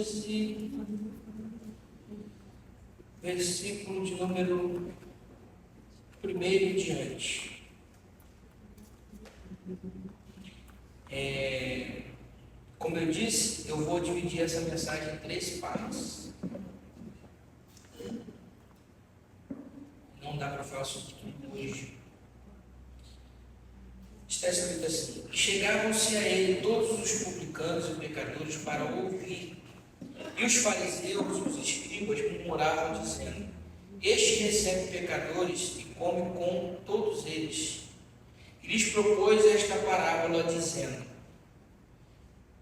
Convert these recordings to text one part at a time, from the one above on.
12, versículo de número 1 em diante. Como eu disse, eu vou dividir essa mensagem em 3 partes. Não dá para falar sobre tudo hoje. Está escrito assim: chegavam-se a ele todos os publicanos e pecadores para ouvir. E os fariseus e os escribas murmuravam, dizendo: este recebe pecadores e come com todos eles. E lhes propôs esta parábola, dizendo: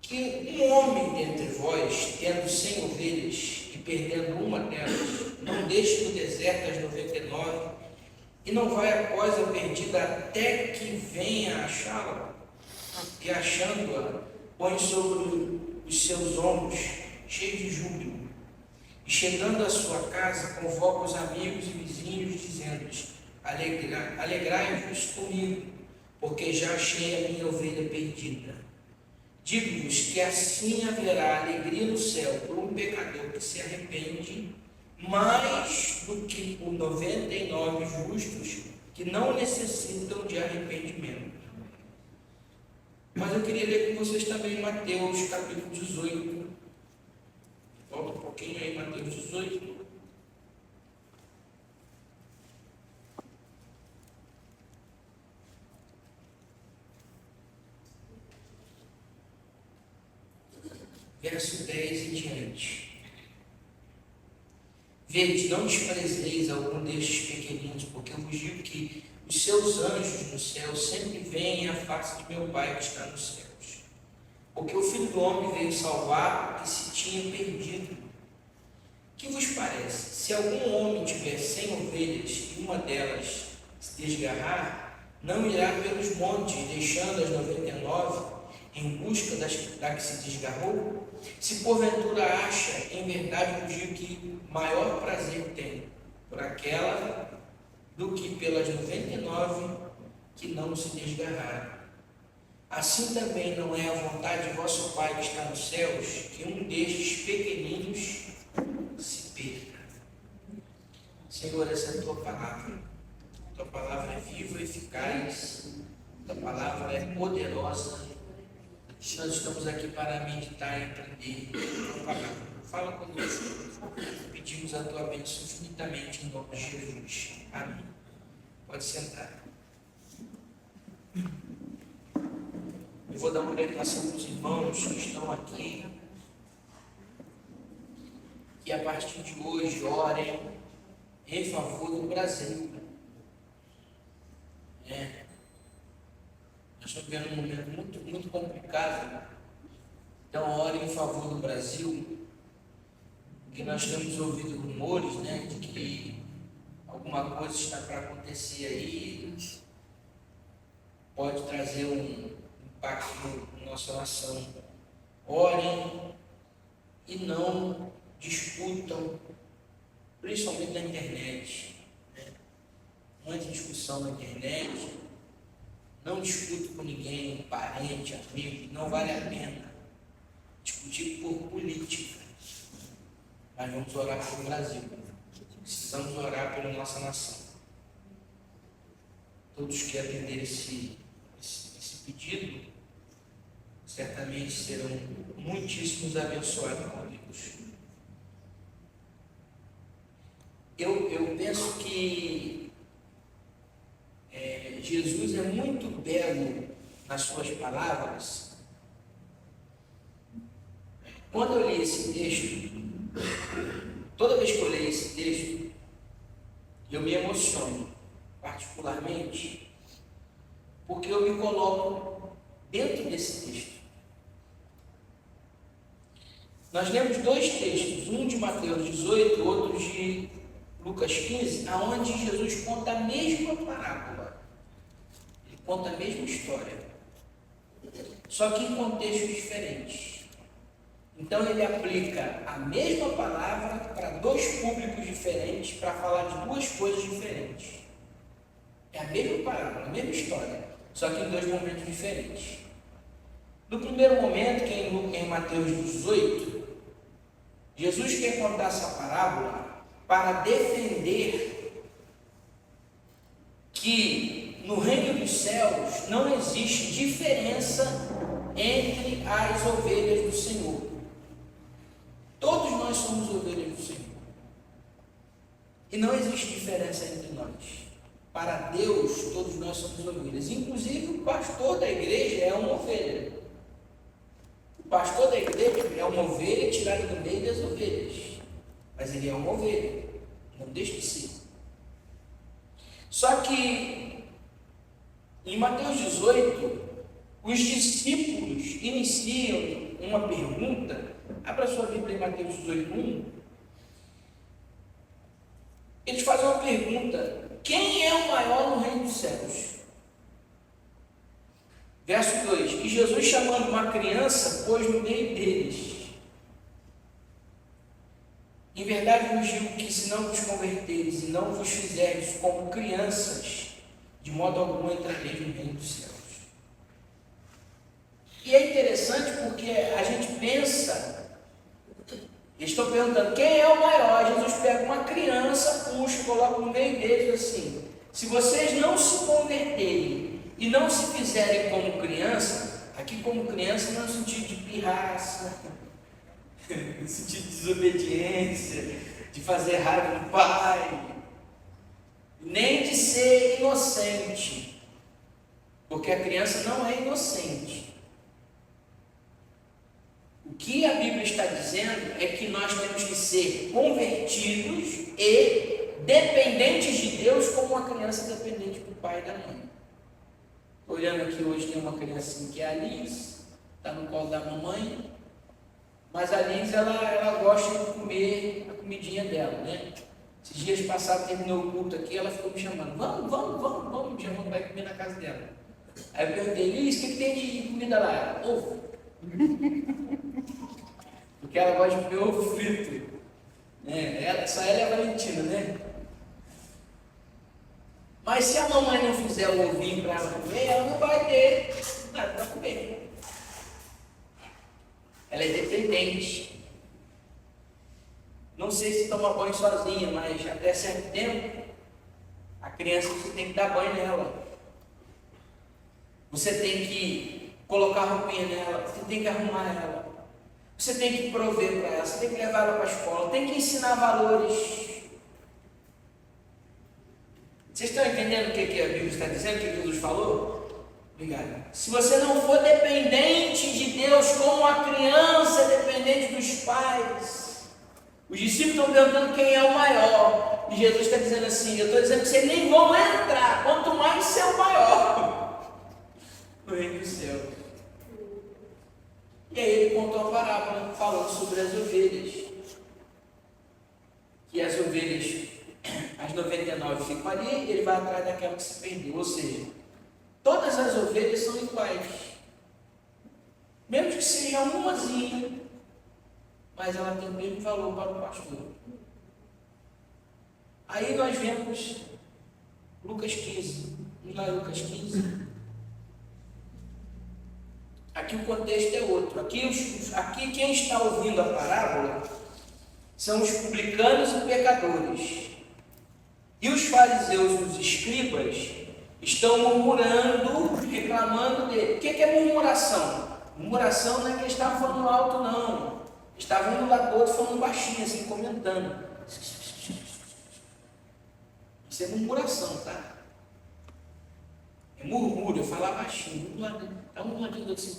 que um homem dentre vós, tendo 100 ovelhas e perdendo uma delas, não deixe no deserto as 99 e não vai após a perdida até que venha achá-la, e achando-a, põe sobre os seus ombros, cheio de júbilo. E chegando à sua casa, convoca os amigos e vizinhos, dizendo-lhes: alegrai-vos comigo, porque já achei a minha ovelha perdida. Digo-vos que assim haverá alegria no céu por um pecador que se arrepende, mais do que por 99 justos que não necessitam de arrependimento. Mas eu queria ler com vocês também Mateus capítulo 18. Volta um pouquinho aí, Mateus 18. Verso 10 em diante. Vede, não desprezeis algum destes pequeninos, porque eu vos digo que os seus anjos no céu sempre veem a face de meu Pai que está nos céus. Porque o Filho do Homem veio salvar o que se tinha perdido. Que vos parece? Se algum homem tiver 100 ovelhas e uma delas se desgarrar, não irá pelos montes, deixando as 99 em busca da que se desgarrou? Se porventura acha, em verdade vos digo que maior prazer tem por aquela do que pelas 99 que não se desgarraram. Assim também não é a vontade de vosso Pai que está nos céus que um destes pequeninos se perca. Senhor, essa é a tua palavra. Tua palavra é viva e eficaz. Tua palavra é poderosa. Nós estamos aqui para meditar e aprender a tua palavra. Fala conosco. Pedimos a tua bênção infinitamente em nome de Jesus. Amém. Pode sentar. Eu vou dar uma orientação para os irmãos que estão aqui. Que a partir de hoje orem em favor do Brasil. Nós estamos vivendo um momento muito complicado. Então, orem em favor do Brasil, porque nós temos ouvido rumores, de que alguma coisa está para acontecer aí, pode trazer um impacto na nossa nação. Orem e não discutam, principalmente na internet. Muita discussão na internet. Não discute com ninguém, parente, amigo, não vale a pena discutir por política. Mas vamos orar pelo Brasil. Precisamos orar pela nossa nação. Todos que atenderem esse pedido, certamente serão muitíssimos abençoados por Deus. Eu penso que Jesus é muito belo nas suas palavras. Quando eu li esse texto, toda vez que eu leio esse texto, eu me emociono, particularmente, porque eu me coloco dentro desse texto. Nós lemos 2 textos, um de Mateus 18, outro de Lucas 15, aonde Jesus conta a mesma parábola. Ele conta a mesma história, só que em contextos diferentes. Então ele aplica a mesma palavra para 2 públicos diferentes, para falar de 2 coisas diferentes. É a mesma parábola, a mesma história, só que em 2 momentos diferentes. No primeiro momento, que é em Mateus 18, Jesus quer contar essa parábola para defender que no reino dos céus não existe diferença entre as ovelhas do Senhor. Todos nós somos ovelhas do Senhor. E não existe diferença entre nós. Para Deus, todos nós somos ovelhas. Inclusive, o pastor da igreja é uma ovelha. O pastor da igreja é uma ovelha tirada do meio das ovelhas. Mas ele é uma ovelha. Não deixa de ser. Só que, em Mateus 18, os discípulos iniciam uma pergunta. Abra sua Bíblia em Mateus 18, 1. Eles fazem uma pergunta: quem é o maior no reino dos céus? Verso 2: E Jesus, chamando uma criança, pôs no meio deles. Em verdade vos digo que, se não vos converteres e não vos fizerdes como crianças, de modo algum entrareis no reino dos céus. E é interessante porque a gente pensa, eles estão perguntando quem é o maior. Jesus pega uma criança, puxa, coloca no meio deles assim: se vocês não se converterem e não se fizerem como criança, aqui como criança não é no sentido de pirraça, no sentido de desobediência, de fazer raiva no pai, nem de ser inocente, porque a criança não é inocente. O que a Bíblia está dizendo é que nós temos que ser convertidos e dependentes de Deus, como uma criança dependente do pai e da mãe. Olhando aqui hoje, tem uma criancinha que é a Liz, está no colo da mamãe, mas a Liz ela gosta de comer a comidinha dela, né? Esses dias passados, terminou o culto aqui, ela ficou me chamando: vamos, me chamando para ir comer na casa dela. Aí eu perguntei: Liz, o que tem de comida lá? Ovo. Porque ela gosta de comer ovo frito, né? Só ela é a Valentina, né? Mas se a mamãe não fizer o ovinho para ela comer, ela não vai ter nada para comer. Ela é dependente. Não sei se toma banho sozinha, mas até certo tempo a criança, você tem que dar banho nela. Você tem que colocar roupinha nela, você tem que arrumar ela, você tem que prover para ela, você tem que levar ela para a escola, tem que ensinar valores. Vocês estão entendendo o que a Bíblia está dizendo, o que Jesus falou? Obrigado. Se você não for dependente de Deus como a criança é dependente dos pais, os discípulos estão perguntando quem é o maior, e Jesus está dizendo assim: eu estou dizendo que vocês nem vão entrar, quanto mais ser o maior no reino dos céus. E aí ele contou a parábola falando sobre as ovelhas, que as ovelhas, as 99 ficam ali, e ele vai atrás daquela que se perdeu. Ou seja, todas as ovelhas são iguais, mesmo que seja umazinha, mas ela tem o mesmo valor para o pastor. Aí nós vemos Lucas 15. Vamos lá, Lucas 15. Aqui o contexto é outro. Aqui quem está ouvindo a parábola são os publicanos e pecadores. E os fariseus e os escribas estão murmurando, reclamando dele. O que é murmuração? Murmuração não é que eles estavam falando alto, não. Estavam um do lado do outro falando baixinho, assim, comentando. Isso é murmuração, tá? É murmúrio, falar baixinho. Um do lado do outro, assim.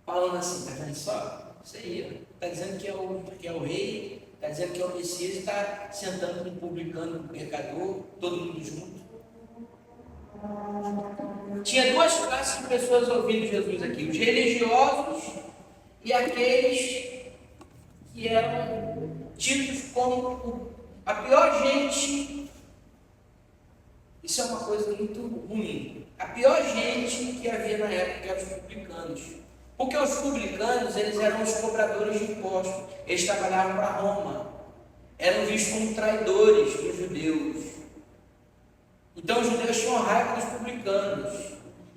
Falando assim, tá vendo só? Isso aí, está dizendo que é o rei, está dizendo que é o Messias, está sentando com o publicano, com o pecador, todo mundo junto. Tinha duas classes de pessoas ouvindo Jesus aqui: os religiosos e aqueles que eram tidos como a pior gente. Isso é uma coisa muito ruim. A pior gente que havia na época eram os publicanos. Porque os publicanos, eles eram os cobradores de impostos. Eles trabalhavam para Roma. Eram vistos como traidores dos judeus. Então os judeus tinham raiva dos publicanos.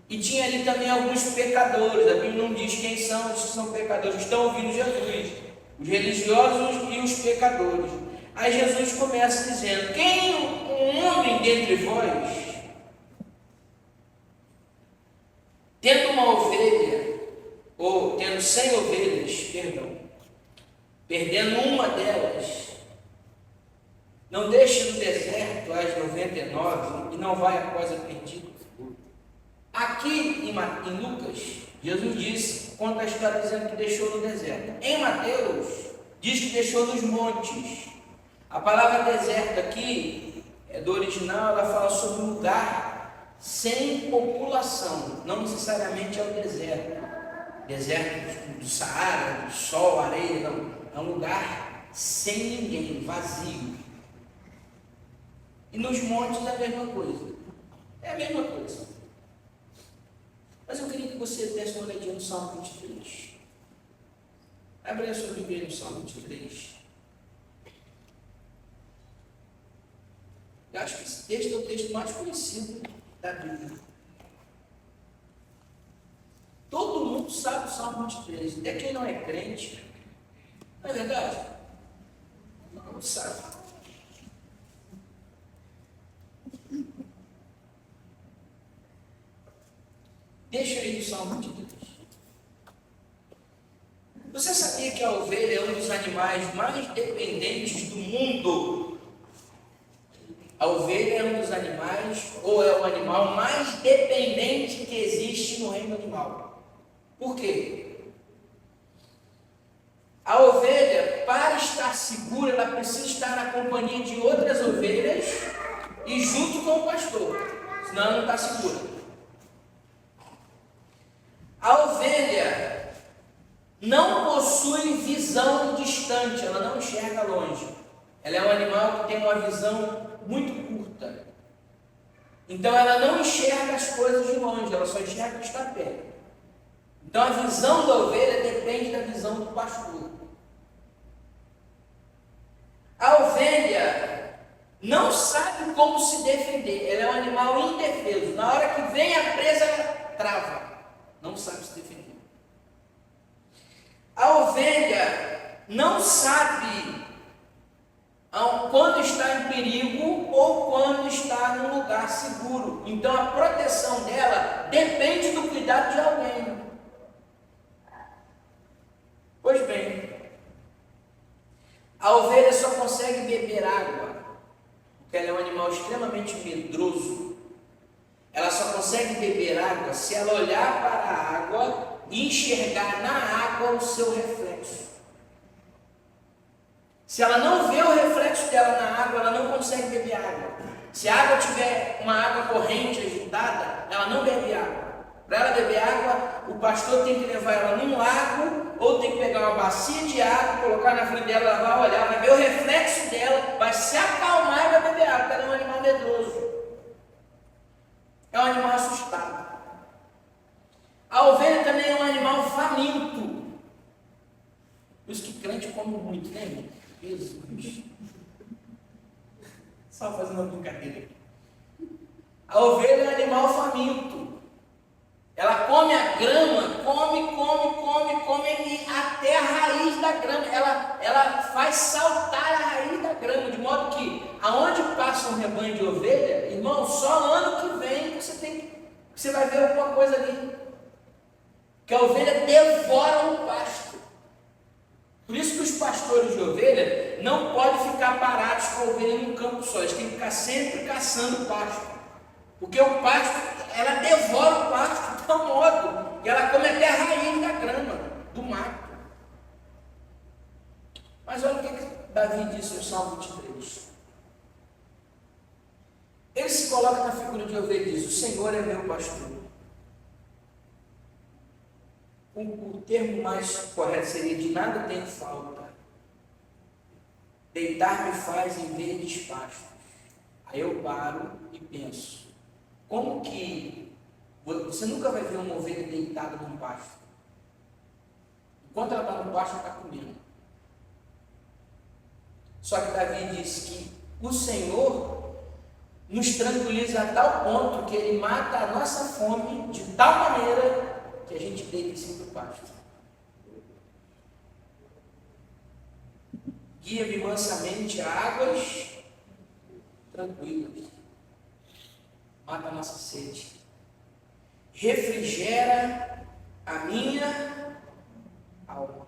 E tinha ali também alguns pecadores. A Bíblia não diz quem são, diz que são pecadores, estão ouvindo Jesus, os religiosos e os pecadores. Aí Jesus começa dizendo: quem um homem dentre vós, tendo uma ovelha, ou tendo 100 ovelhas, perdendo uma delas, não deixa no deserto as 99 e não vai após a perdida. Aqui em Lucas, Jesus disse, conta a história dizendo que deixou no deserto. Em Mateus, diz que deixou nos montes. A palavra deserto aqui, do original, ela fala sobre um lugar sem população. Não necessariamente é o deserto. Deserto do Saara, do sol, areia, não. É um lugar sem ninguém, vazio. E nos montes é a mesma coisa. É a mesma coisa. Mas eu queria que você desse uma olhadinha no Salmo 23. Abre a sua Bíblia no Salmo 23. Eu acho que esse texto é o texto mais conhecido da Bíblia. Todo mundo sabe o Salmo 23. Até quem não é crente. Não é verdade? Não sabe. Deixa aí o Salmo 23. Você sabia que a ovelha é um dos animais mais dependentes do mundo? A ovelha é um dos animais, ou é o animal mais dependente que existe no reino animal. Por quê? A ovelha, para estar segura, ela precisa estar na companhia de outras ovelhas e junto com o pastor, senão ela não está segura. A ovelha não possui visão distante, ela não enxerga longe. Ela é um animal que tem uma visão muito curta. Então ela não enxerga as coisas de longe, ela só enxerga o que está perto. Então a visão da ovelha depende da visão do pastor. A ovelha não sabe como se defender, ela é um animal indefeso. Na hora que vem a presa, ela trava. Não sabe se defender. A ovelha não sabe quando está em perigo ou quando está num lugar seguro. Então a proteção dela depende do cuidado de alguém. Pois bem, a ovelha só consegue beber água, porque ela é um animal extremamente medroso. Ela só consegue beber água se ela olhar para a água e enxergar na água o seu reflexo. Se ela não vê o reflexo dela na água, ela não consegue beber água. Se a água tiver uma água corrente, agitada, ela não bebe água. Para ela beber água, o pastor tem que levar ela num lago, ou tem que pegar uma bacia de água, colocar na frente dela, ela vai olhar, vai ver o reflexo dela, vai se acalmar e vai beber água, porque ela é um animal medroso. É um animal assustado. A ovelha também é um animal faminto. Por isso que crente come muito, né? Jesus. Só fazendo uma brincadeira aqui. A ovelha é um animal faminto. Ela come a grama, come e até a raiz da grama. Ela faz saltar a raiz da grama, de modo que aonde passa um rebanho de ovelha, irmão, só ano que vem você vai ver alguma coisa ali. Que a ovelha devora o pasto. Por isso que os pastores de ovelha não podem ficar parados com a ovelha num campo só, eles têm que ficar sempre caçando o pasto. Porque o pasto, ela devora o pasto de tal modo que ela come até a raiz da grama, do mato. Mas olha o que Davi disse no Salmo 23. Ele se coloca na figura de ovelha e diz: o Senhor é meu pastor. O termo mais correto seria: de nada tenho falta. Deitar-me faz em verdes pastos. Aí eu paro e penso: como que você nunca vai ver uma ovelha deitada num pasto? Enquanto ela está no pasto, ela está comendo. Só que Davi disse que o Senhor nos tranquiliza a tal ponto que Ele mata a nossa fome de tal maneira que a gente deita em cima do pasto. Guia-me mansamente a águas tranquilas. Mata a nossa sede. Refrigera a minha alma.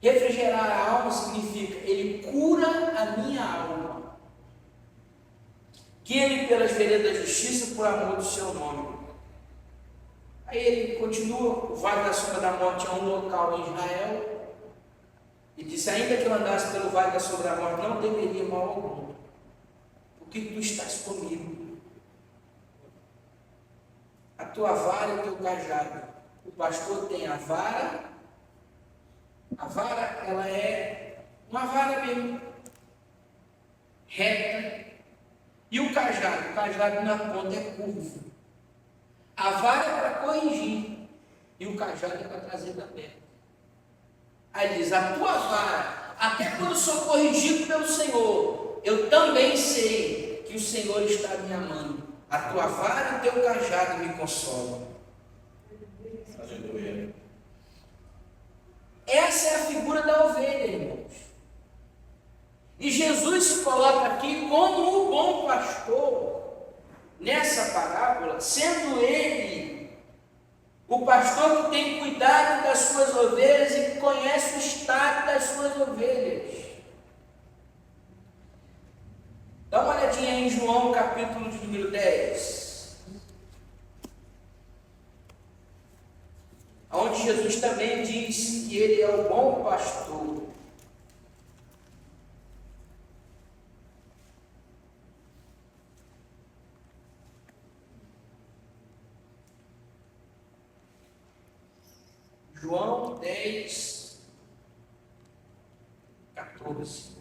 Refrigerar a alma significa Ele cura a minha alma. Guia-me pelas veredas da justiça por amor do seu nome. Aí ele continua, o vale da sombra da morte é um local em Israel. E disse, ainda que eu andasse pelo vale da sombra da morte, não temeria mal algum, porque tu estás comigo. A tua vara e o teu cajado. O pastor tem a vara, ela é uma vara mesmo, reta, e o cajado na ponta é curvo. A vara é para corrigir, e o cajado é para trazer da perto. Aí diz, a tua vara, até quando sou corrigido pelo Senhor, eu também sei que o Senhor está me amando. A tua vara e o teu cajado me consolam. Aleluia. Essa é a figura da ovelha, irmãos. E Jesus se coloca aqui como o bom pastor, nessa parábola, sendo Ele o pastor que tem cuidado das suas ovelhas e que conhece o estado das suas ovelhas. Dá uma olhadinha em João, capítulo de número 10. Onde Jesus também disse que Ele é o bom pastor. João 10, 14.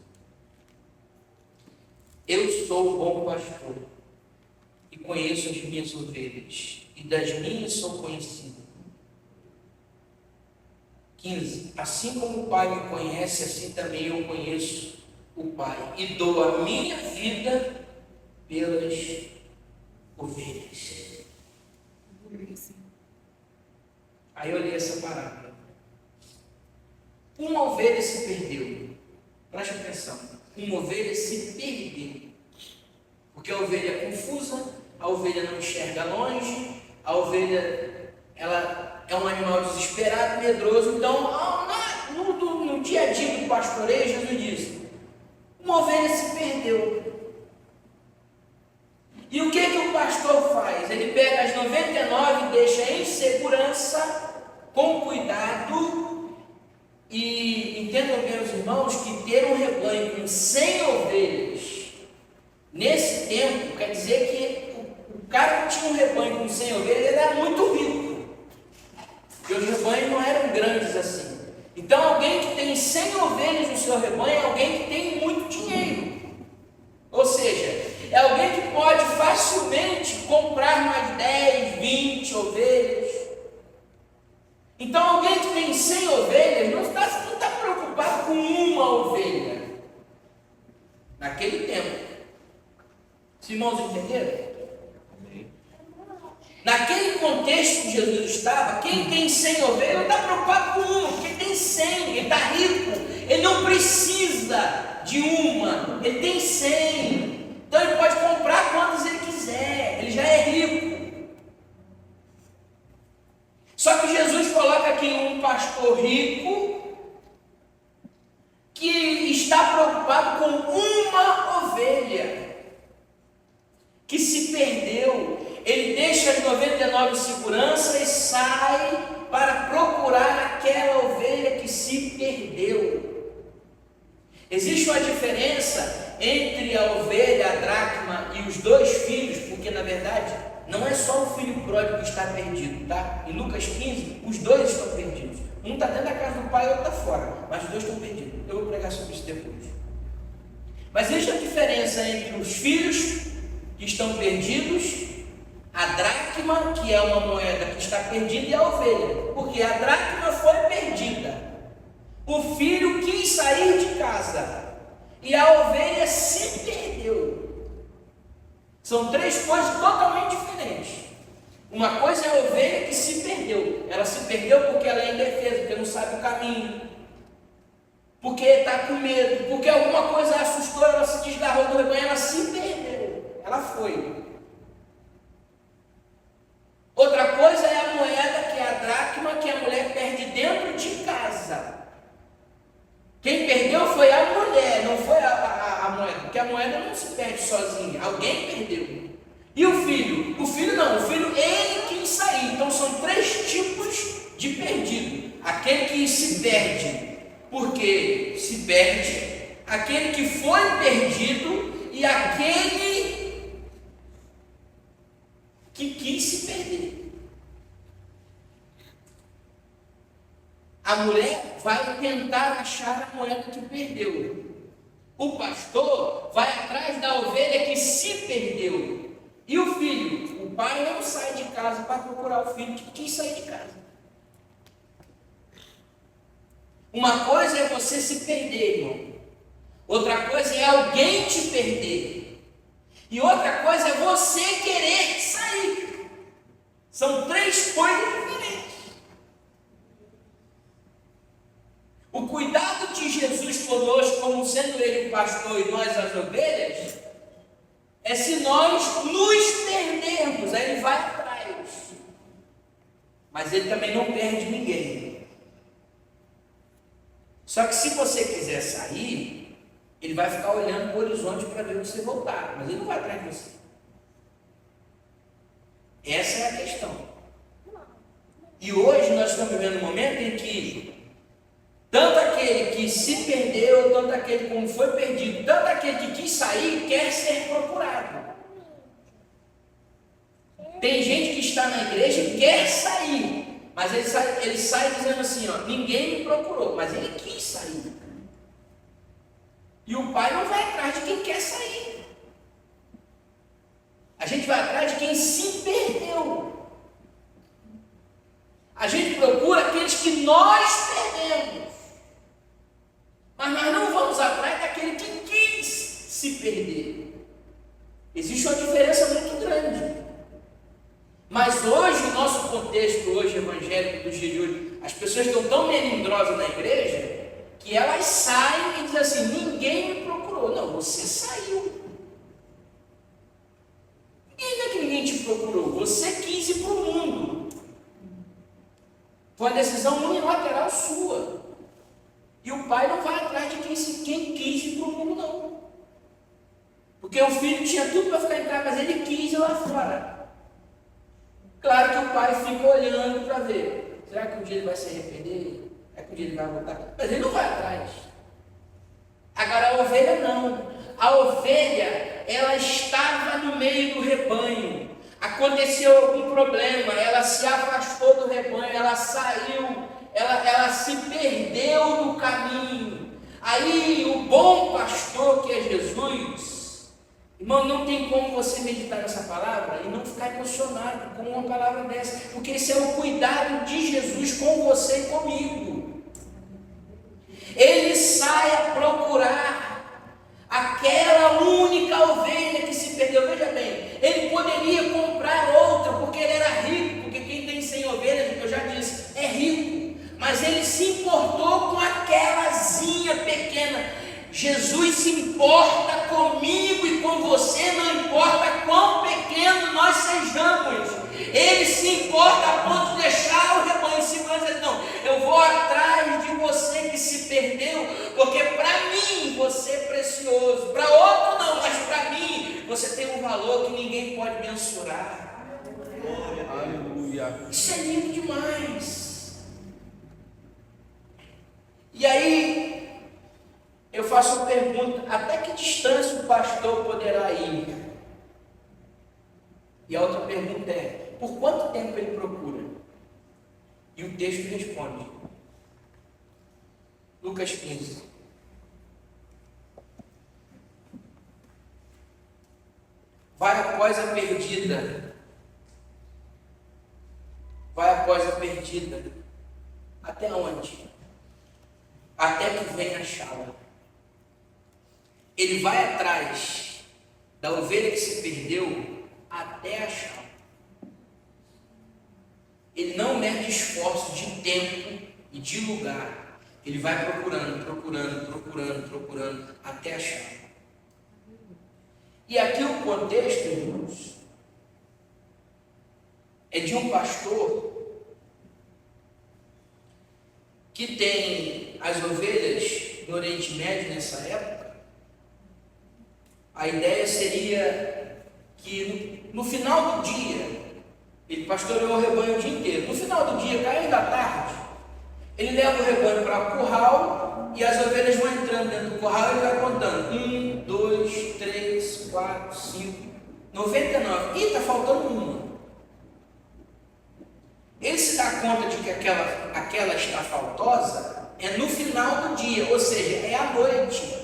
Eu sou o bom pastor e conheço as minhas ovelhas, e das minhas sou conhecido. 15. Assim como o Pai me conhece, assim também eu conheço o Pai, e dou a minha vida pelas ovelhas. Aí eu li essa parábola. Uma ovelha se perdeu. Preste atenção. Uma ovelha se perdeu. Porque a ovelha é confusa, a ovelha não enxerga longe, a ovelha ela é um animal desesperado, medroso. Então, no dia a dia do pastoreio, Jesus disse, uma ovelha se perdeu. E o que o pastor faz? Ele pega as 99 e deixa em segurança, com cuidado, e entendam, meus irmãos, que ter um rebanho com 100 ovelhas, nesse tempo, quer dizer que o cara que tinha um rebanho com 100 ovelhas, ele era muito rico, porque os rebanhos não eram grandes assim. Então, alguém que tem 100 ovelhas no seu rebanho é alguém que tem muito dinheiro, ou seja, é alguém que pode facilmente comprar mais 10, 20 ovelhas. Então, alguém que tem 100 ovelhas não está preocupado com uma ovelha. Naquele tempo. Os irmãos entenderam? Naquele contexto que Jesus estava, quem tem 100 ovelhas não está preocupado com uma, porque tem 100, ele está rico, ele não precisa de uma, ele tem 100. Então ele pode comprar quantas ele quiser, ele já é rico. Só que Jesus coloca aqui um pastor rico que está preocupado com uma ovelha que se perdeu. Ele deixa as 99 em segurança e sai para procurar aquela ovelha que se perdeu. Existe uma diferença entre a ovelha, a dracma e os dois filhos, porque na verdade não é só o filho pródigo que está perdido, tá? Em Lucas 15, os dois estão perdidos. Um está dentro da casa do pai e o outro está fora, mas os dois estão perdidos. Eu vou pregar sobre isso depois. Mas existe a diferença entre os filhos que estão perdidos, a dracma, que é uma moeda que está perdida, e a ovelha, porque a dracma foi perdida. O filho quis sair de casa e a ovelha se perdeu. São três coisas totalmente diferentes. Uma coisa é a ovelha que se perdeu. Ela se perdeu porque ela é indefesa, porque não sabe o caminho, porque está com medo, porque alguma coisa a assustou, ela se desgarrou do rebanho, ela se perdeu, ela foi. Outra coisa é a moeda, que é a dracma, que a mulher perde dentro de casa. Quem perdeu foi a mulher, não foi a moeda, porque a moeda não se perde sozinha, alguém perdeu. E o filho? O filho não, o filho ele quis sair. Então são três tipos de perdido. Aquele que se perde porque se perde, aquele que foi perdido e aquele que quis se perder. A mulher vai tentar achar a moeda que perdeu. O pastor vai atrás da ovelha que se perdeu. E o filho? O pai não sai de casa para procurar o filho que quis sair de casa. Uma coisa é você se perder, irmão. Outra coisa é alguém te perder. E outra coisa é você querer sair. São três coisas diferentes. O cuidado de Jesus conosco, como sendo Ele o pastor e nós as ovelhas, é se nós nos perdermos, aí Ele vai atrás. Mas Ele também não perde ninguém. Só que se você quiser sair, Ele vai ficar olhando para o horizonte para ver você voltar, mas Ele não vai atrás de você. Essa é a questão. E hoje nós estamos vivendo um momento em que tanto aquele que se perdeu, tanto aquele como foi perdido, tanto aquele que quis sair, quer ser procurado. Tem gente que está na igreja e quer sair, mas ele sai dizendo assim, ó, ninguém me procurou, mas ele quis sair. E o pai não vai atrás de quem quer sair. A gente vai atrás de quem se perdeu. A gente procura aqueles que nós perdemos. Mas nós não vamos atrás daquele que quis se perder. Existe uma diferença muito grande. Mas hoje, o nosso contexto hoje evangélico dos dias de hoje, as pessoas estão tão melindrosas na igreja, que elas saem e dizem assim, ninguém me procurou. Não, você saiu. Não é que ninguém te procurou, você quis ir para o mundo. Foi uma decisão unilateral sua. E o pai não vai atrás de quem quis ir para o mundo, não. Porque o filho tinha tudo para ficar em casa, mas ele quis ir lá fora. Claro que o pai fica olhando para ver. Será que um dia ele vai se arrepender? Será que um dia ele vai voltar? Mas ele não vai atrás. Agora a ovelha não. A ovelha, ela estava no meio do rebanho. Aconteceu algum problema, ela se afastou do rebanho, ela saiu. Ela se perdeu no caminho. Aí o bom pastor, que é Jesus, irmão, não tem como você meditar nessa palavra e não ficar emocionado com uma palavra dessa, porque esse é o cuidado de Jesus com você e comigo. Ele sai a procurar aquela única ovelha que se perdeu. Veja bem, ele poderia comprar outra, porque ele era rico, porque quem tem 100 ovelhas, eu já disse, é rico. Mas ele se importou com aquelazinha pequena. Jesus se importa comigo e com você, não importa quão pequeno nós sejamos. Ele se importa a ponto de deixar o rebanho se dizer, não, eu vou atrás de você que se perdeu, porque para mim você é precioso, para outro não, mas para mim você tem um valor que ninguém pode mensurar. Aleluia. Isso é lindo demais. E aí, eu faço uma pergunta, até que distância o pastor poderá ir? E a outra pergunta é, por quanto tempo ele procura? E o texto responde, Lucas 15. Vai após a perdida. Vai após a perdida. Até onde? Até que venha achá-la. Ele vai atrás da ovelha que se perdeu até achar. Ele não mede esforço de tempo e de lugar. Ele vai procurando, até achar. E aqui o contexto, irmãos, é de um pastor que tem as ovelhas no Oriente Médio nessa época. A ideia seria que no final do dia, ele pastoreou o rebanho o dia inteiro. No final do dia, caindo da tarde, ele leva o rebanho para o curral e as ovelhas vão entrando dentro do curral e ele vai contando. 1, 2, 3, 4, 5, 99. Ih, está faltando uma. Ele se dá conta de que aquela está faltosa é no final do dia, ou seja, é à noite.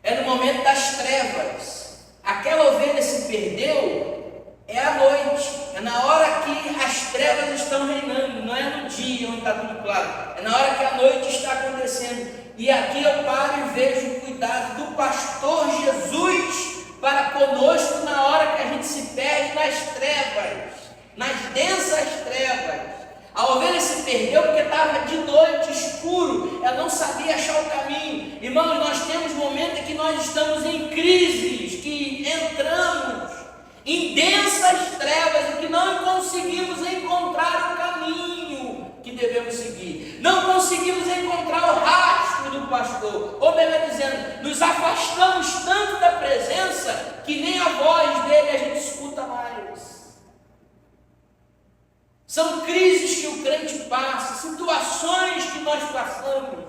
É no momento das trevas. Aquela ovelha se perdeu, é à noite. É na hora que as trevas estão reinando, não é no dia onde está tudo claro. É na hora que a noite está acontecendo. E aqui eu paro e vejo o cuidado do pastor Jesus para conosco na hora que a gente se perde nas trevas, nas densas trevas. A ovelha se perdeu porque estava de noite, escuro, ela não sabia achar o caminho. Irmãos, nós temos momentos em que nós estamos em crises, que entramos em densas trevas e que não conseguimos encontrar o caminho que devemos seguir. Não conseguimos encontrar o rastro do pastor, ou melhor dizendo, nos afastamos tanto da presença que nem a voz dele a gente escuta mais. São crises que o crente passa, situações que nós passamos,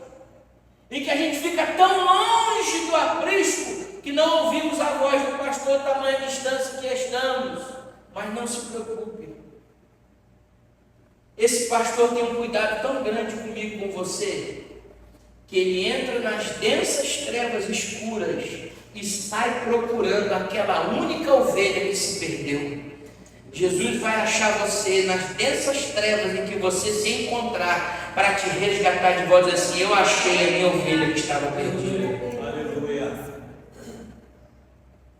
em que a gente fica tão longe do aprisco que não ouvimos a voz do pastor, tamanha distância que estamos. Mas não se preocupe. Esse pastor tem um cuidado tão grande comigo, com você, que ele entra nas densas trevas escuras e sai procurando aquela única ovelha que se perdeu. Jesus vai achar você nas densas trevas em que você se encontrar para te resgatar de volta, assim: eu achei a minha ovelha que estava perdida. Aleluia.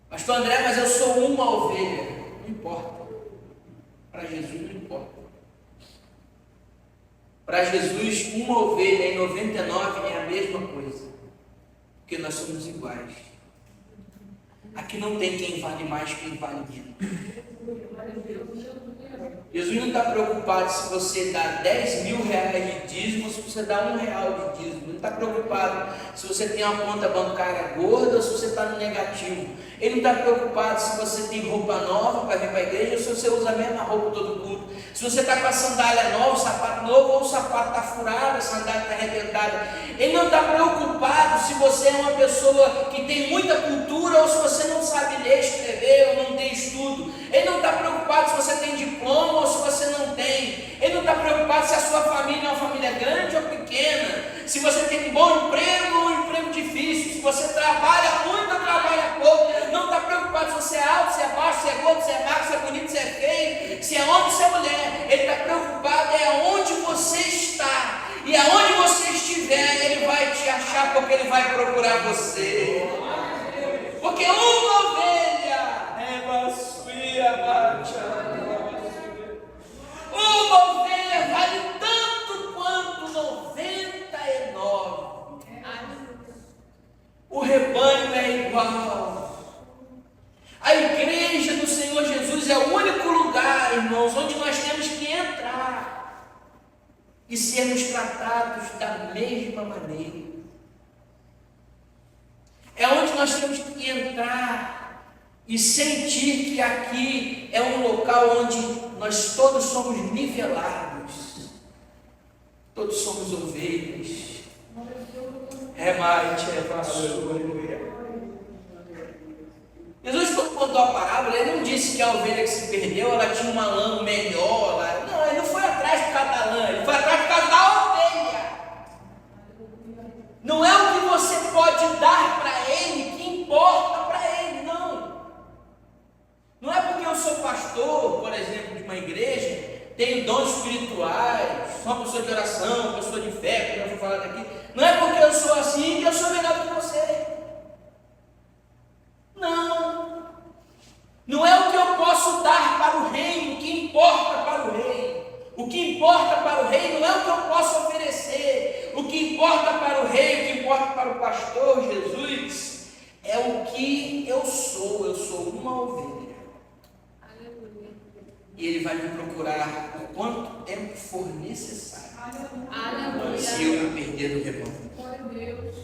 Pastor André, mas eu sou uma ovelha. Não importa. Para Jesus não importa. Para Jesus, uma ovelha e 99 é a mesma coisa. Porque nós somos iguais. Aqui não tem quem vale mais, quem vale menos. Jesus não está preocupado se você dá 10 mil reais de dízimo ou se você dá R$1 de dízimo. Ele não está preocupado se você tem uma conta bancária gorda ou se você está no negativo. Ele não está preocupado se você tem roupa nova para vir para a igreja ou se você usa a mesma roupa todo culto. Se você está com a sandália nova, o sapato novo, ou o sapato está furado, a sandália está arrebentada. Ele não está preocupado se você é uma pessoa que tem muita cultura ou se você não sabe ler, escrever ou não tem estudo. Ele não está preocupado se você tem diploma ou se você não tem. Ele não está preocupado se a sua família é uma família grande ou pequena, se você tem um bom emprego ou um emprego difícil, se você trabalha muito ou trabalha pouco. Não está preocupado se você é alto, se é baixo, se é gordo, se é magro, se é bonito, se é feio, se é homem, se é mulher. Ele está preocupado onde você está. E aonde você estiver, ele vai te achar, porque ele vai procurar você. Porque uma ovelha vale tanto quanto 99. O rebanho é igual. A igreja do Senhor Jesus é o único lugar, irmãos, onde nós temos que entrar e sermos tratados da mesma maneira. É onde nós temos que entrar e sentir que aqui é um local onde nós todos somos nivelados, todos somos ovelhas. Jesus, quando contou a parábola, ele não disse que a ovelha que se perdeu, ela tinha uma lã melhor. Não, ele não foi atrás por causa da lã, ele foi atrás por causa da ovelha. Não é o que você pode dar para ele que importa para ele, não. Não é porque eu sou pastor, por exemplo, de uma igreja, tenho dons espirituais, sou uma pessoa de oração, uma pessoa de fé, como eu vou falar daqui. Não é porque eu sou assim que eu sou melhor que você. Não. que importa para o rei não é o que eu posso oferecer. O que importa para o rei, o que importa para o pastor Jesus, é o que eu sou. Eu sou uma ovelha. Aleluia. E ele vai me procurar por quanto tempo for necessário. Aleluia. Se eu me perder do rebanho. Glória a Deus.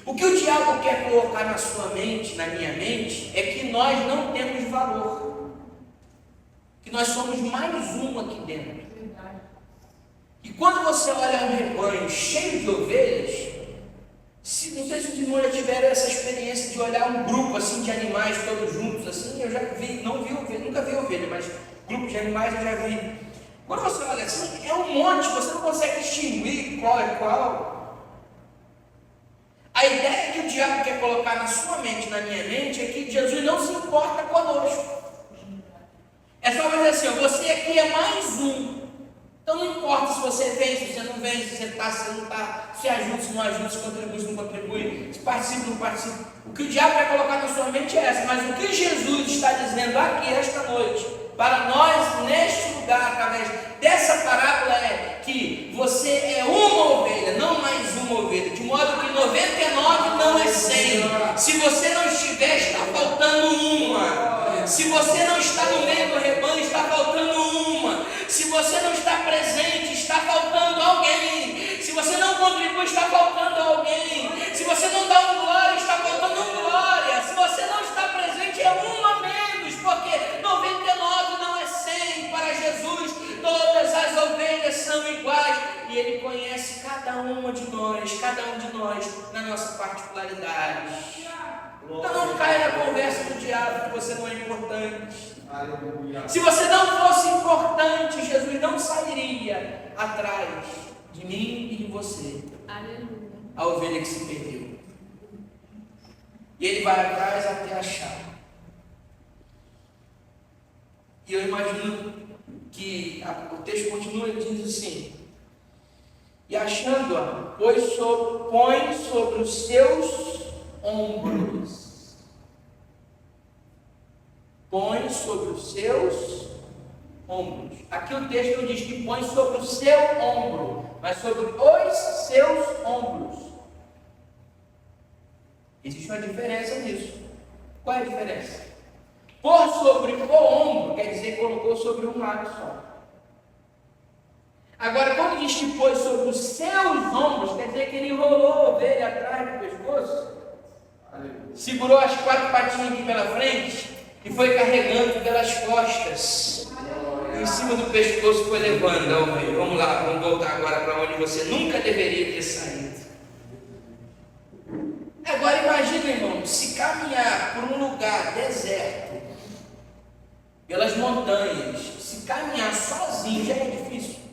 O que o diabo quer colocar na sua mente, na minha mente, é que nós não temos valor. Que nós somos mais um aqui dentro. E quando você olha um rebanho cheio de ovelhas, não sei se os irmãos já tiveram essa experiência de olhar um grupo assim de animais todos juntos, assim, eu já vi, não vi ovelha, nunca vi ovelha, mas grupos de animais eu já vi. Quando você olha assim, é um monte, você não consegue distinguir qual é qual. A ideia que o diabo quer colocar na sua mente, na minha mente, é que Jesus não se importa conosco. É só dizer assim, você aqui é mais um. Então não importa se você vem, se você não vem, se você está, se você não está, se ajuda, se não ajuda, se contribui, se não contribui, se participa, não participa. O que o diabo quer colocar na sua mente é essa, mas o que Jesus está dizendo aqui esta noite, para nós neste lugar, através dessa parábola, é que você é uma ovelha, não mais uma ovelha, de modo que 99 não é 100. Se você não estiver, está faltando uma. Se você não está no meio do rebanho, está faltando uma. Se você não está presente, está faltando alguém. Se você não contribui, está faltando alguém. Se você não dá um glória, está faltando um glória. Se você não está presente, é um a menos, porque 99 não é 100 para Jesus. Todas as ovelhas são iguais e Ele conhece cada uma de nós, cada um de nós na nossa particularidade. Então não caia na conversa do diabo que você não é importante. Aleluia. Se você não fosse importante, Jesus não sairia atrás de mim e de você. Aleluia. A ovelha que se perdeu. E Ele vai atrás até achar. E eu imagino que o texto continua e diz assim: e achando-a, põe sobre os seus ombros. Põe sobre os seus ombros. Aqui o texto não diz que põe sobre o seu ombro, mas sobre os seus ombros. Existe uma diferença nisso. Qual é a diferença? Pôr sobre o ombro quer dizer que colocou sobre um lado só. Agora, quando diz que pôs sobre os seus ombros, quer dizer que ele enrolou a ovelha atrás do pescoço, segurou as 4 patinhas aqui pela frente e foi carregando pelas costas. Em cima do pescoço foi levando a ovelha. Vamos lá, vamos voltar agora para onde você nunca deveria ter saído. Agora imagina, irmão, se caminhar por um lugar deserto, pelas montanhas, se caminhar sozinho já é difícil.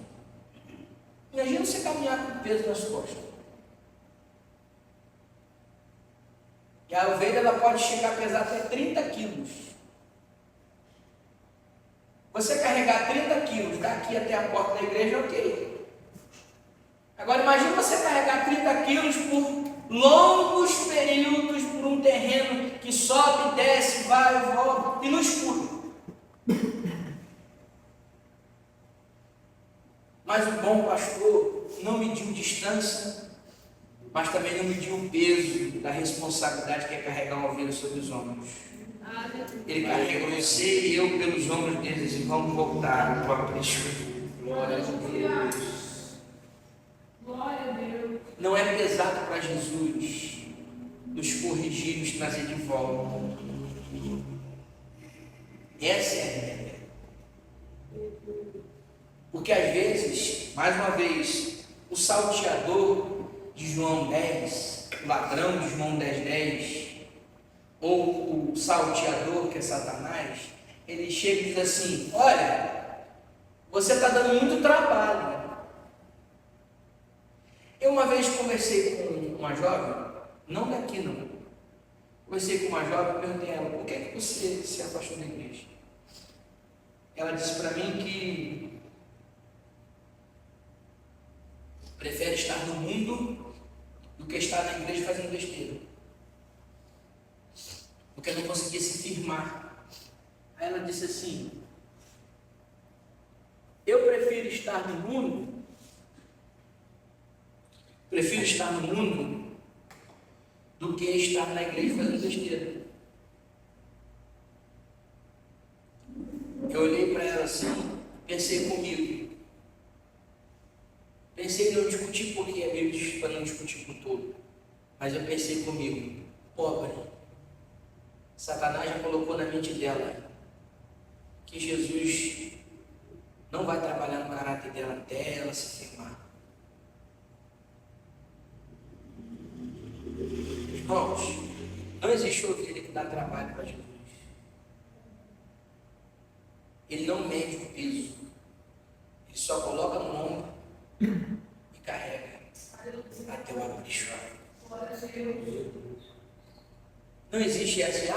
Imagina você caminhar com peso nas costas. E a ovelha ela pode chegar a pesar até 30 quilos. Você carregar 30 quilos daqui até a porta da igreja, ok. Agora imagina você carregar 30 quilos por longos períodos, por um terreno que sobe, desce, vai e volta, e no escuro. Mas o bom pastor não mediu distância, mas também não mediu o peso da responsabilidade que é carregar uma ovelha sobre os ombros. Ele carregou você e eu pelos ombros deles e vamos voltar para o aprisco. Glória a Deus. Glória a Deus. Não é pesado para Jesus nos corrigir, nos trazer de volta. Essa é a regra. Porque às vezes, mais uma vez, o salteador de João 10, o ladrão de João 10:10, ou o salteador, que é Satanás, ele chega e diz assim: olha, você está dando muito trabalho. Eu uma vez conversei com uma jovem, não daqui não, conversei com uma jovem e perguntei a ela: por que é que você se afastou da igreja? Ela disse para mim que prefere estar no mundo do que estar na igreja fazendo besteira. Porque não conseguia se firmar Aí ela disse assim: eu prefiro estar no mundo, do que estar na igreja fazendo besteira. Eu olhei para ela assim, pensei comigo. Pensei em não discutir, porque a Bíblia diz para não discutir com todo. Mas eu pensei comigo: pobre, Satanás já colocou na mente dela que Jesus não vai trabalhar no caráter dela até ela se firmar. Irmãos, não existe ovelha que dá trabalho para Jesus. Ele não mede o peso, ele só coloca no ombro e carrega até o aprisco. Não existe essa: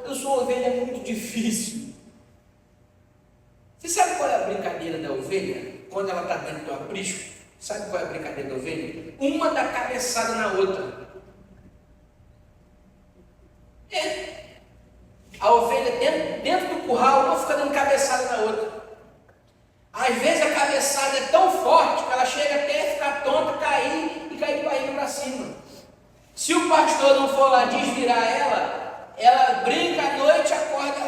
eu sou ovelha, é muito difícil. Você sabe qual é a brincadeira da ovelha? Quando ela está dentro do aprisco, sabe qual é a brincadeira da ovelha? Uma dá cabeçada na outra. A ovelha dentro do curral, uma fica dando cabeçada na outra. Às vezes a cabeçada é tão forte que ela chega até ficar tonta, cair de barriga para cima. Se o pastor não for lá desvirar ela brinca à noite, acorda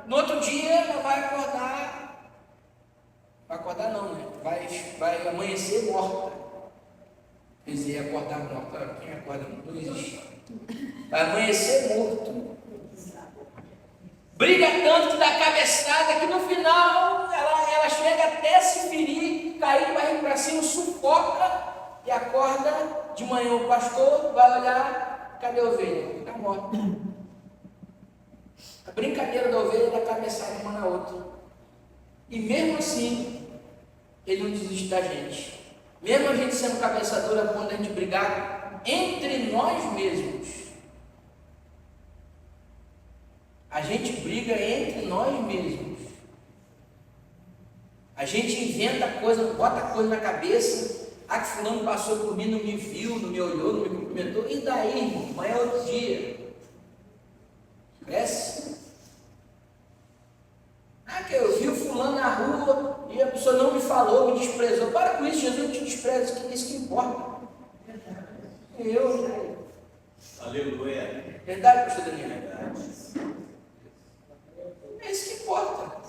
no outro dia ela vai acordar. Vai acordar não, né? Vai amanhecer morta. Quer dizer, acordar morta, quem acorda não existe. Vai amanhecer morto. Briga tanto que dá cabeçada que no final ela chega até se ferir, cair de barriga para cima, sufoca e acorda de manhã. O pastor vai olhar: cadê a ovelha? Está morta. A brincadeira da ovelha é dar cabeçada uma na outra. E mesmo assim, ele não desiste da gente. Mesmo a gente sendo cabeçadora, quando a gente brigar entre nós mesmos, a gente briga entre nós mesmos. A gente inventa coisa, bota coisa na cabeça. Que fulano passou por mim, não me viu, não me olhou, não me cumprimentou. E daí, irmão? Amanhã é outro dia. Cresce. Que eu vi o fulano na rua e a pessoa não me falou, me desprezou. Para com isso, Jesus não te despreza, isso que importa. Aleluia. Verdade, pastor Daniel? Verdade. É isso que importa.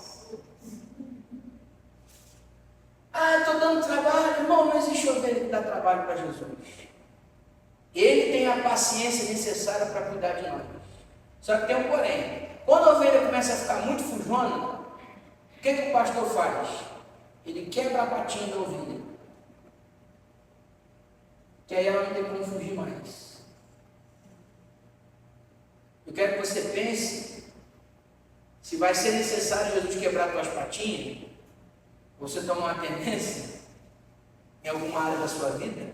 Estou dando trabalho. Irmão, não existe ovelha que dá trabalho para Jesus. Ele tem a paciência necessária para cuidar de nós. Só que tem um porém. Quando a ovelha começa a ficar muito fujona, o que o pastor faz? Ele quebra a patinha da ovelha. Que aí ela não tem como fugir mais. Eu quero que você pense se vai ser necessário Jesus quebrar tuas patinhas, você toma uma tendência em alguma área da sua vida,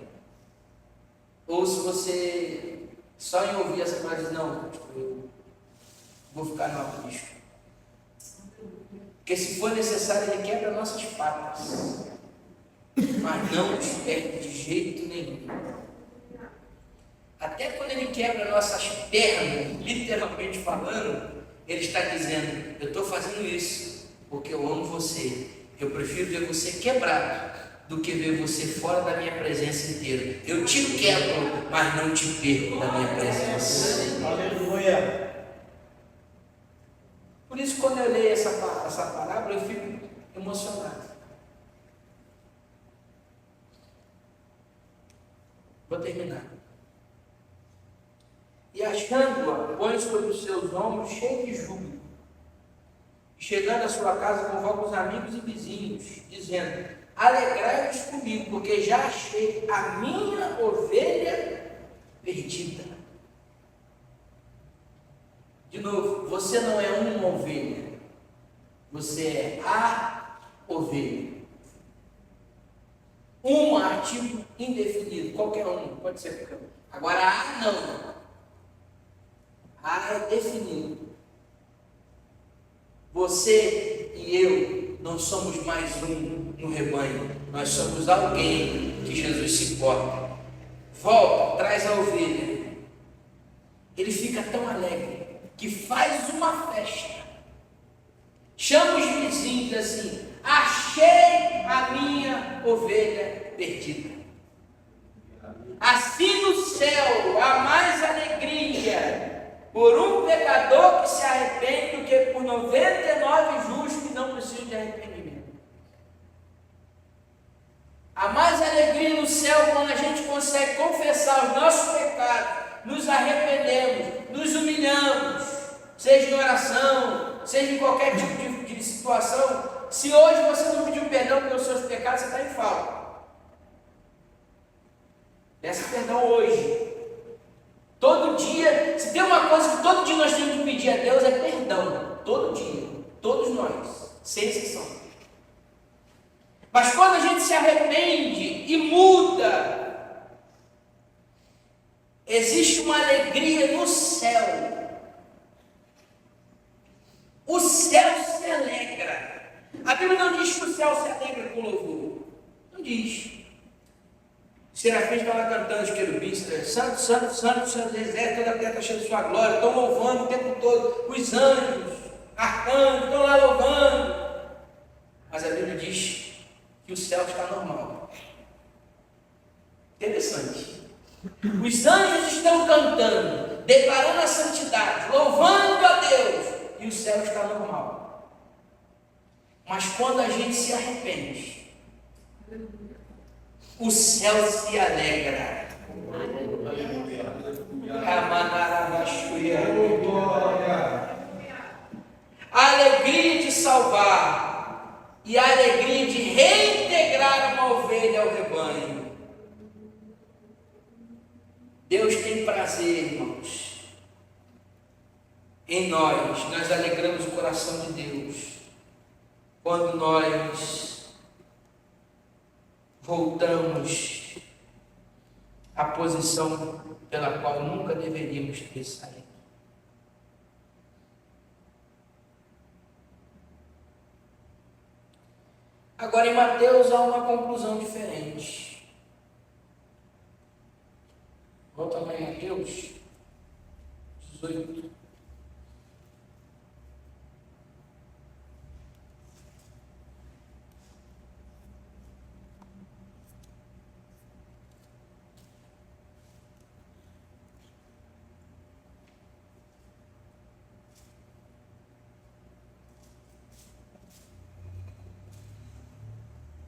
ou se você só em ouvir essa frase: não, eu vou ficar no aprisco. Porque se for necessário, ele quebra nossas patas, mas não nos perde de jeito nenhum. Até quando ele quebra nossas pernas, literalmente falando, ele está dizendo: eu estou fazendo isso porque eu amo você. Eu prefiro ver você quebrado do que ver você fora da minha presença inteira. Eu te quebro, mas não te perco da minha presença. Aleluia. Por isso, quando eu leio essa parábola, eu fico emocionado. Vou terminar. E achando-a, põe sobre os seus ombros, cheio de júbilo. Chegando à sua casa, convoca os amigos e vizinhos, dizendo: alegrai-vos comigo, porque já achei a minha ovelha perdida. De novo, você não é uma ovelha, você é a ovelha. Um artigo indefinido, qualquer um, pode ser qualquer um. Agora, a não. A é definido. Você e eu não somos mais um no rebanho, nós somos alguém que Jesus se importa. Volta, traz a ovelha. Ele fica tão alegre que faz uma festa chama os vizinhos assim: achei a minha ovelha perdida. Assim no céu há mais alegria por um pecador que se arrepende do que por 99 justos que não precisam de arrependimento. Há mais alegria no céu quando a gente consegue confessar os nossos pecados, nos arrependemos, nos humilhamos, seja em oração, seja em qualquer tipo de situação. Se hoje você não pediu perdão pelos seus pecados, você está em falta. Peça perdão hoje. Todo dia, se tem uma coisa que todo dia nós temos que pedir a Deus, é perdão. Todo dia, todos nós, sem exceção. Mas quando a gente se arrepende e muda, existe uma alegria no céu. O céu se alegra. A Bíblia não diz que o céu se alegra com louvor. Não diz. Os serafins estão lá cantando, os querubins, santo, santo, santo, santo, exército, toda a terra está cheia de sua glória, estão louvando o tempo todo. Os anjos, arcanjos, estão lá louvando. Mas a Bíblia diz que o céu está normal. Interessante. Os anjos estão cantando, declarando a santidade, louvando a Deus, e o céu está normal. Mas quando a gente se arrepende, o céu se alegra. A alegria de salvar e a alegria de reintegrar uma ovelha ao rebanho. Deus tem prazer, irmãos, em nós alegramos o coração de Deus quando nós voltamos à posição pela qual nunca deveríamos ter saído. Agora em Mateus há uma conclusão diferente. Volta lá em Mateus 18.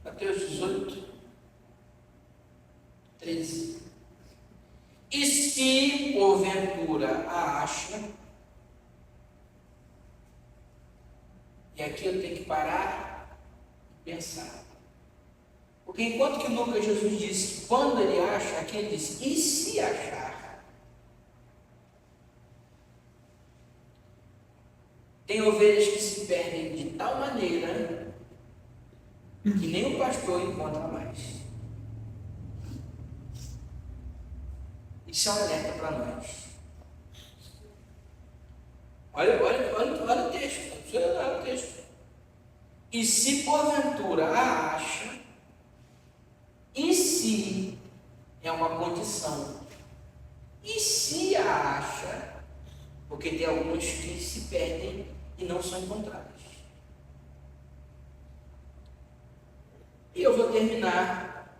Mateus 18, 13. E se porventura a acha, e aqui eu tenho que parar e pensar. Porque enquanto que Lucas Jesus disse que quando ele acha, aqui ele disse, e se achar? Tem ovelhas que se perdem de tal maneira que nem o pastor encontra mais. Isso é um alerta para nós. Olha o texto. Olha o texto. E se porventura a acha, e se é uma condição, e se a acha, porque tem alguns que se perdem e não são encontrados. E eu vou terminar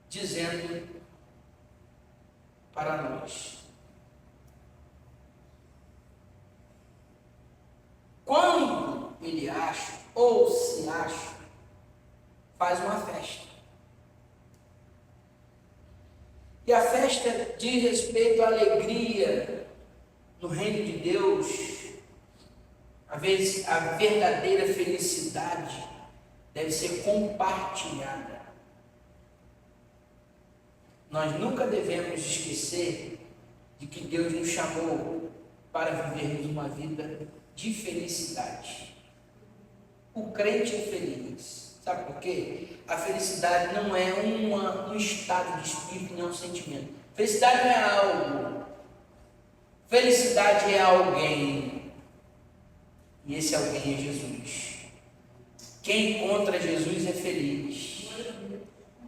dizendo para nós: quando ele acha ou se acha, faz uma festa. E a festa diz respeito à alegria no reino de Deus, a verdadeira felicidade deve ser compartilhada. Nós nunca devemos esquecer de que Deus nos chamou para vivermos uma vida de felicidade. O crente é feliz. Sabe por quê? A felicidade não é um estado de espírito, nem um sentimento. Felicidade não é algo. Felicidade é alguém. E esse alguém é Jesus. Quem encontra Jesus é feliz,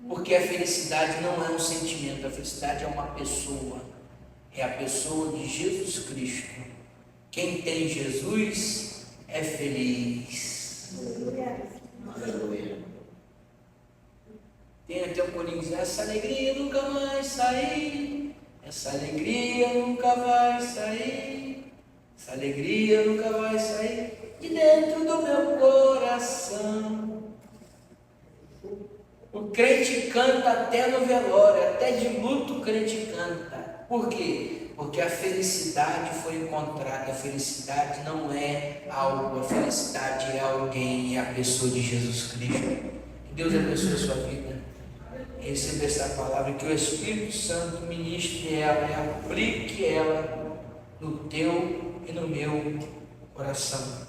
porque a felicidade não é um sentimento, a felicidade é uma pessoa, é a pessoa de Jesus Cristo. Quem tem Jesus é feliz. Aleluia. Tem até um corinho que diz, essa alegria nunca vai sair, essa alegria nunca vai sair, essa alegria nunca vai sair de dentro do meu coração. O crente canta até no velório, até de luto o crente canta. Por quê? Porque a felicidade foi encontrada. A felicidade não é algo, a felicidade é alguém, é a pessoa de Jesus Cristo. Que Deus abençoe a sua vida. Receba esta palavra, que o Espírito Santo ministre ela e aplique ela no teu e no meu coração.